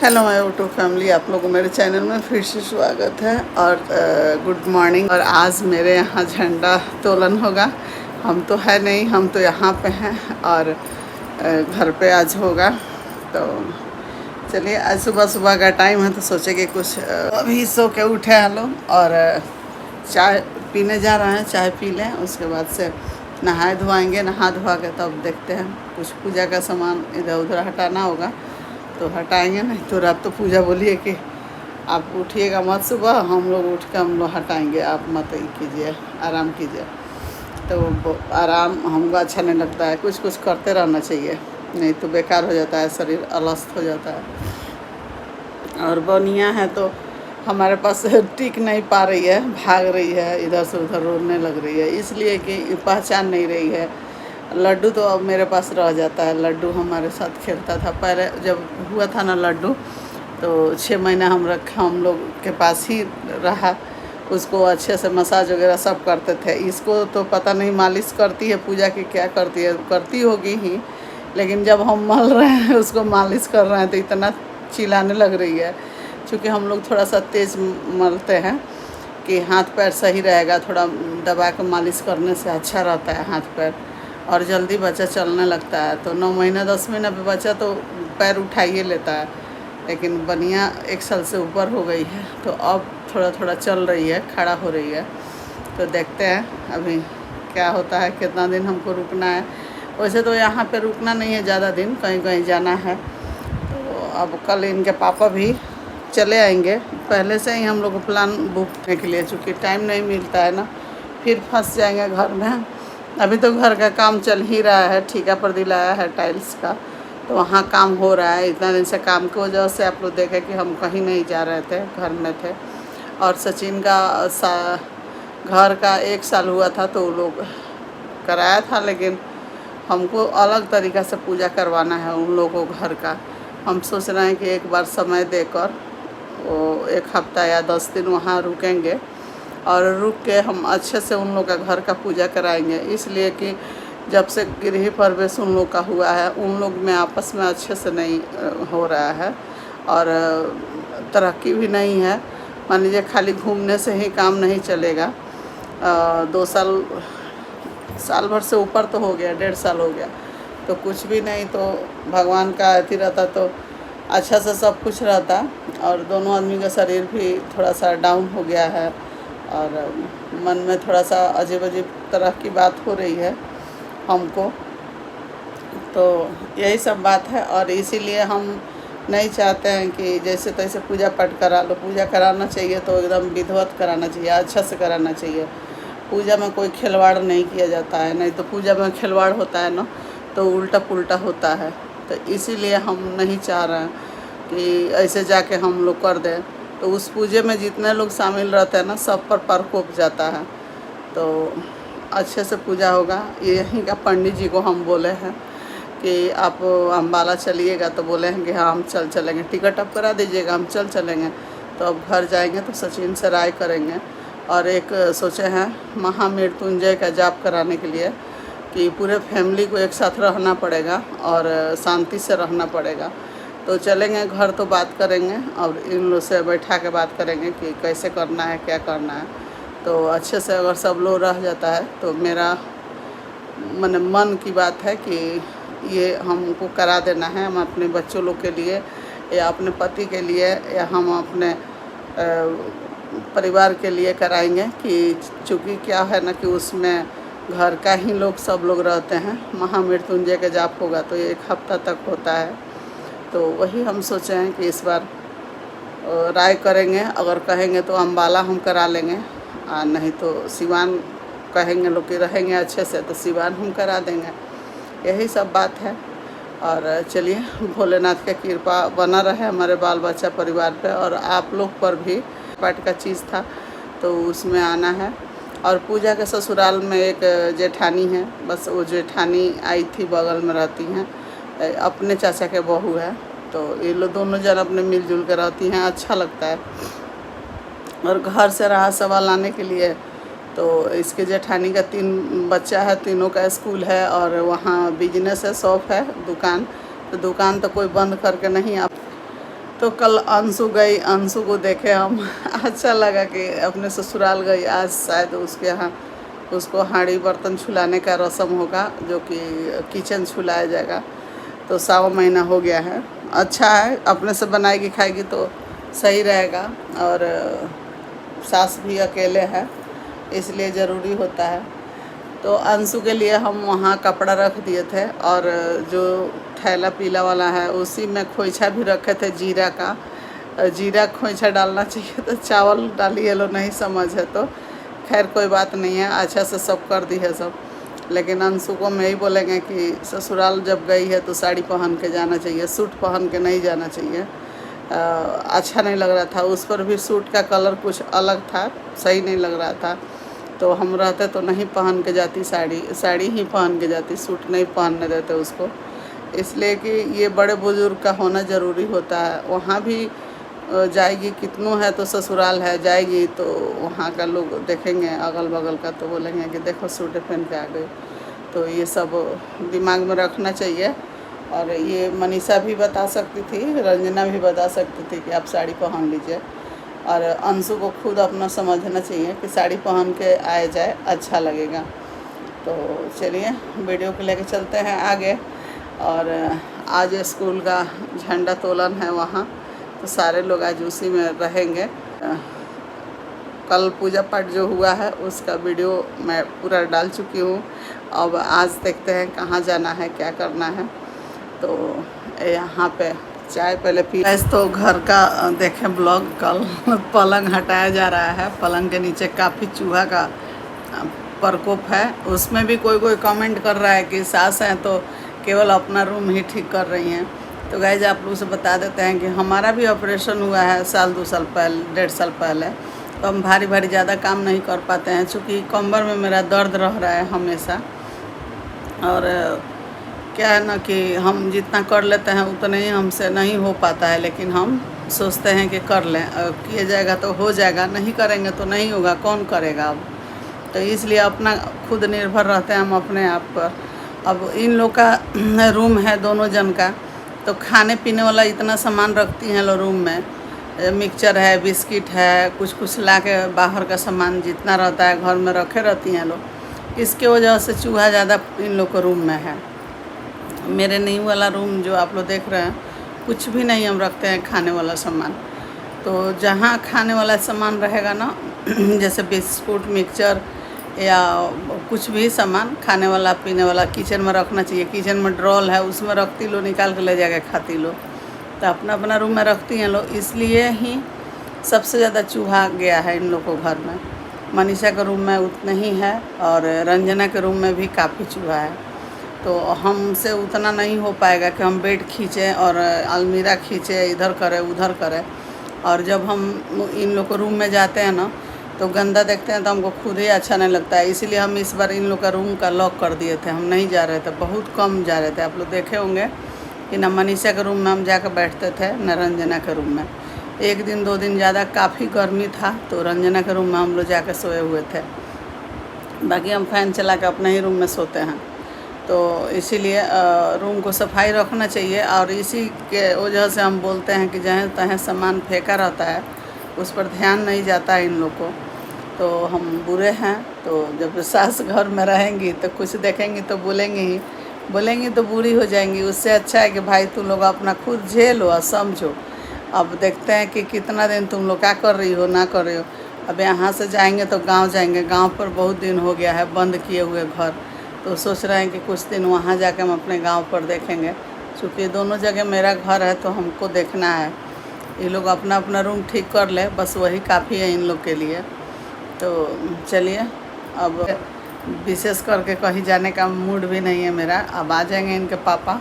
Hello my YouTube family, आप लोगों को मेरे चैनल में फिर से स्वागत है और गुड मॉर्निंग। और आज मेरे यहाँ झंडा तोलन होगा। हम तो है नहीं, हम तो यहाँ पे हैं और घर पे आज होगा। तो चलिए, आज सुबह सुबह का टाइम है तो सोचे कि कुछ अभी सो के उठे हैं लोग और चाय पीने जा रहे हैं। चाय पी लें, उसके बाद से नहाए धोएंगे। नहा धोआ के तब देखते हैं, कुछ पूजा का सामान इधर उधर हटाना होगा तो हटाएंगे। नहीं तो रात तो पूजा बोलिए कि आप उठिएगा मत, सुबह हम लोग उठ के हम लोग हटाएंगे, आप मत कीजिए, आराम कीजिए। तो आराम हमको अच्छा नहीं लगता है, कुछ कुछ करते रहना चाहिए, नहीं तो बेकार हो जाता है, शरीर अलस्त हो जाता है। और बनिया है तो हमारे पास टिक नहीं पा रही है, भाग रही है, इधर से उधर रोने लग रही है, इसलिए कि पहचान नहीं रही है। लड्डू तो अब मेरे पास रह जाता है। लड्डू हमारे साथ खेलता था पहले, जब हुआ था ना लड्डू तो 6 महीना हम लोग के पास ही रहा। उसको अच्छे से मसाज वगैरह सब करते थे। इसको तो पता नहीं मालिश करती है पूजा की, क्या करती है, करती होगी ही, लेकिन जब हम मल रहे हैं उसको मालिश कर रहे हैं तो इतना चिल्लाने लग रही है। क्योंकि हम लोग थोड़ा सा तेज़ मलते हैं कि हाथ पैर सही रहेगा, थोड़ा दबा के मालिश करने से अच्छा रहता है हाथ पैर, और जल्दी बच्चा चलने लगता है। तो 9 महीना 10 महीना पे बच्चा तो पैर उठाइए लेता है, लेकिन बनिया 1 साल से ऊपर हो गई है तो अब थोड़ा थोड़ा चल रही है, खड़ा हो रही है। तो देखते हैं अभी क्या होता है, कितना दिन हमको रुकना है। वैसे तो यहाँ पे रुकना नहीं है ज़्यादा दिन, कहीं कहीं जाना है। तो अब कल इनके पापा भी चले आएंगे। पहले से ही हम लोग को प्लान बुक करने के लिए, चूँकि टाइम नहीं मिलता है ना, फिर फंस जाएंगे घर में। अभी तो घर का काम चल ही रहा है, ठेका पर दिलाया है टाइल्स का, तो वहाँ काम हो रहा है। इतना दिन से काम की वजह से आप लोग देखे कि हम कहीं नहीं जा रहे थे, घर में थे। और सचिन का घर का 1 साल हुआ था तो वो लोग कराया था, लेकिन हमको अलग तरीक़ा से पूजा करवाना है उन लोगों को घर का। हम सोच रहे हैं कि एक बार समय देकर वो 1 हफ्ता या 10 दिन वहाँ रुकेंगे और रुक के हम अच्छे से उन लोग का घर का पूजा कराएंगे। इसलिए कि जब से गृह प्रवेश उन लोग का हुआ है, उन लोग में आपस में अच्छे से नहीं हो रहा है और तरक्की भी नहीं है। मान लीजिए खाली घूमने से ही काम नहीं चलेगा। 2 साल भर से ऊपर तो हो गया, 1.5 साल हो गया, तो कुछ भी नहीं। तो भगवान का अति रहता तो अच्छा से सब कुछ रहता। और दोनों आदमी का शरीर भी थोड़ा सा डाउन हो गया है और मन में थोड़ा सा अजीब अजीब तरह की बात हो रही है हमको। तो यही सब बात है और इसीलिए हम नहीं चाहते हैं कि जैसे तैसे पूजा पाठ करा लो। पूजा कराना चाहिए तो एकदम विधिवत कराना चाहिए, अच्छा से कराना चाहिए। पूजा में कोई खिलवाड़ नहीं किया जाता है, नहीं तो पूजा में खिलवाड़ होता है ना तो उल्टा पुल्टा होता है। तो इसीलिए हम नहीं चाह रहे हैं कि ऐसे जाके हम लोग कर दें। तो उस पूजे में जितने लोग शामिल रहते हैं ना, सब पर प्रकोप जाता है। तो अच्छे से पूजा होगा। यहीं का पंडित जी को हम बोले हैं कि आप अम्बाला चलिएगा, तो बोले हैं कि हाँ हम चलेंगे, टिकट आप करा दीजिएगा, हम चलेंगे। तो अब घर जाएंगे तो सचिन से राय करेंगे। और एक सोचे हैं महामृत्युंजय का जाप कराने के लिए, कि पूरे फैमिली को एक साथ रहना पड़ेगा और शांति से रहना पड़ेगा। तो चलेंगे घर, तो बात करेंगे और इन लोग से बैठा के बात करेंगे कि कैसे करना है, क्या करना है। तो अच्छे से अगर सब लोग रह जाता है तो मेरा मन की बात है कि ये हमको करा देना है। हम अपने बच्चों लोग के लिए या अपने पति के लिए या हम अपने परिवार के लिए कराएंगे। कि चूँकि क्या है ना कि उसमें घर का ही लोग सब लोग रहते हैं। महामृत्युंजय का जाप होगा तो ये 1 हफ्ता तक होता है। तो वही हम सोचे हैं कि इस बार राय करेंगे। अगर कहेंगे तो अम्बाला हम करा लेंगे, नहीं तो सिवान कहेंगे लोग कि रहेंगे अच्छे से तो सिवान हम करा देंगे। यही सब बात है। और चलिए, भोलेनाथ की कृपा बना रहे हमारे बाल बच्चा परिवार पे और आप लोग पर भी। पाठ का चीज़ था तो उसमें आना है। और पूजा के ससुराल में एक जेठानी है, बस वो जेठानी आई थी, बगल में रहती हैं, अपने चाचा के बहू है। तो ये लोग दोनों जन अपने मिलजुल कर रहती हैं, अच्छा लगता है। और घर से रहा सवाल लाने के लिए तो इसके जेठानी का 3 बच्चा है, तीनों का स्कूल है और वहाँ बिजनेस है, शॉप है, दुकान। तो दुकान तो कोई बंद करके नहीं आप। तो कल अंशु गई, अंशु को देखे हम अच्छा लगा कि अपने ससुराल गई। आज शायद उसके यहाँ उसको हांडी बर्तन छुलाने का रस्म होगा, जो कि किचन छुलाया जाएगा। तो 1.25 महीना हो गया है। अच्छा है, अपने से बनाएगी खाएगी तो सही रहेगा। और सास भी अकेले है, इसलिए ज़रूरी होता है। तो अंशु के लिए हम वहाँ कपड़ा रख दिए थे, और जो थैला पीला वाला है उसी में खोइछा भी रखे थे जीरा का। जीरा खोइछा डालना चाहिए तो चावल डालिए लो, नहीं समझ है तो खैर कोई बात नहीं है, अच्छा से सब कर दी है सब। लेकिन अंशु को हम यही बोलेंगे कि ससुराल जब गई है तो साड़ी पहन के जाना चाहिए, सूट पहन के नहीं जाना चाहिए। अच्छा नहीं लग रहा था, उस पर भी सूट का कलर कुछ अलग था, सही नहीं लग रहा था। तो हम रहते तो नहीं पहन के जाती, साड़ी ही पहन के जाती, सूट नहीं पहनने देते उसको। इसलिए कि ये बड़े बुजुर्ग का होना ज़रूरी होता है। वहाँ भी जाएगी, कितनों है तो ससुराल है, जाएगी तो वहाँ का लोग देखेंगे अगल बगल का, तो बोलेंगे कि देखो सूट पहन के आ गई। तो ये सब दिमाग में रखना चाहिए। और ये मनीषा भी बता सकती थी, रंजना भी बता सकती थी कि आप साड़ी पहन लीजिए। और अंशु को खुद अपना समझना चाहिए कि साड़ी पहन के आए जाए, अच्छा लगेगा। तो चलिए वीडियो को लेके चलते हैं आगे। और आज स्कूल का झंडा तोलन है वहाँ, तो सारे लोग आज उसी में रहेंगे। कल पूजा पाठ जो हुआ है उसका वीडियो मैं पूरा डाल चुकी हूँ। अब आज देखते हैं कहाँ जाना है, क्या करना है। तो यहाँ पे चाय पहले पी। ऐसे तो घर का देखें ब्लॉग, कल पलंग हटाया जा रहा है। पलंग के नीचे काफ़ी चूहा का प्रकोप है। उसमें भी कोई कमेंट कर रहा है कि सास हैं तो केवल अपना रूम ही ठीक कर रही हैं। तो गाइस आप लोगों से बता देते हैं कि हमारा भी ऑपरेशन हुआ है 1-2 साल पहले, 1.5 साल पहले। तो हम भारी ज़्यादा काम नहीं कर पाते हैं, चूँकि कमर में मेरा दर्द रह रहा है हमेशा। और क्या है ना कि हम जितना कर लेते हैं उतना ही हमसे नहीं हो पाता है, लेकिन हम सोचते हैं कि कर लें, किया जाएगा तो हो जाएगा, नहीं करेंगे तो नहीं होगा, कौन करेगा अब। तो इसलिए अपना खुद निर्भर रहते हैं हम अपने आप पर। अब इन लोग का रूम है दोनों जन का, तो खाने पीने वाला इतना सामान रखती हैं लोग रूम में, मिक्सचर है, बिस्किट है, कुछ ला के बाहर का सामान जितना रहता है घर में रखे रहती हैं लोग। इसके वजह से चूहा ज़्यादा इन लोग को रूम में है। मेरे न्यू वाला रूम जो आप लोग देख रहे हैं, कुछ भी नहीं हम रखते हैं खाने वाला सामान। तो जहाँ खाने वाला सामान रहेगा ना, जैसे बिस्कुट, मिक्सचर या कुछ भी सामान खाने वाला पीने वाला किचन में रखना चाहिए। किचन में ड्रॉल है, उसमें रखती लो, निकाल के ले जाके खाती लो। तो अपना रूम में रखती हैं लोग, इसलिए ही सबसे ज़्यादा चूहा गया है इन लोग को घर में। मनीषा के रूम में उतना ही है, और रंजना के रूम में भी काफ़ी चूहा है। तो हमसे उतना नहीं हो पाएगा कि हम बेड खींचें और अलमीरा खींचें, इधर करें उधर करें। और जब हम इन लोग को रूम में जाते हैं ना, तो गंदा देखते हैं तो हमको खुद ही अच्छा नहीं लगता है। इसीलिए हम इस बार इन लोग का रूम का लॉक कर दिए थे, हम नहीं जा रहे थे, बहुत कम जा रहे थे। आप लोग देखे होंगे कि न मनीषा के रूम में हम जाकर बैठते थे, न रंजना के रूम में। 1 दिन 2 दिन ज़्यादा काफ़ी गर्मी था तो रंजना के रूम में हम लोग जाकर सोए हुए थे। बाकी हम फ़ैन चला के अपने ही रूम में सोते हैं। तो इसीलिए रूम को सफाई रखना चाहिए। और इसी के वजह से हम बोलते हैं कि जहाँ तहाँ सामान फेंका रहता है, उस पर ध्यान नहीं जाता है इन लोग को। तो हम बुरे हैं। तो जब सास घर में रहेंगी तो कुछ देखेंगी तो बोलेंगी तो बुरी हो जाएंगी। उससे अच्छा है कि भाई तुम लोग अपना खुद झेलो और समझो। अब देखते हैं कि कितना दिन तुम लोग क्या कर रही हो, ना कर रही हो। अब यहाँ से जाएंगे तो गांव जाएंगे, गांव पर बहुत दिन हो गया है बंद किए हुए घर। तो सोच रहे हैं कि कुछ दिन वहाँ जाके हम अपने गांव पर देखेंगे, क्योंकि दोनों जगह मेरा घर है तो हमको देखना है। ये लोग अपना रूम ठीक कर ले, बस वही काफ़ी है इन लोग के लिए। तो चलिए, अब विशेष करके कहीं जाने का मूड भी नहीं है मेरा। अब आ जाएंगे इनके पापा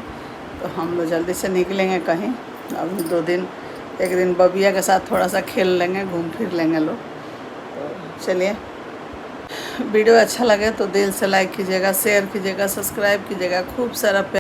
तो हम लोग जल्दी से निकलेंगे कहीं। अब 2 दिन, 1 दिन बबिया के साथ थोड़ा सा खेल लेंगे, घूम फिर लेंगे लोग। तो चलिए, वीडियो अच्छा लगे तो दिल से लाइक कीजिएगा, शेयर कीजिएगा, सब्सक्राइब कीजिएगा। खूब सारा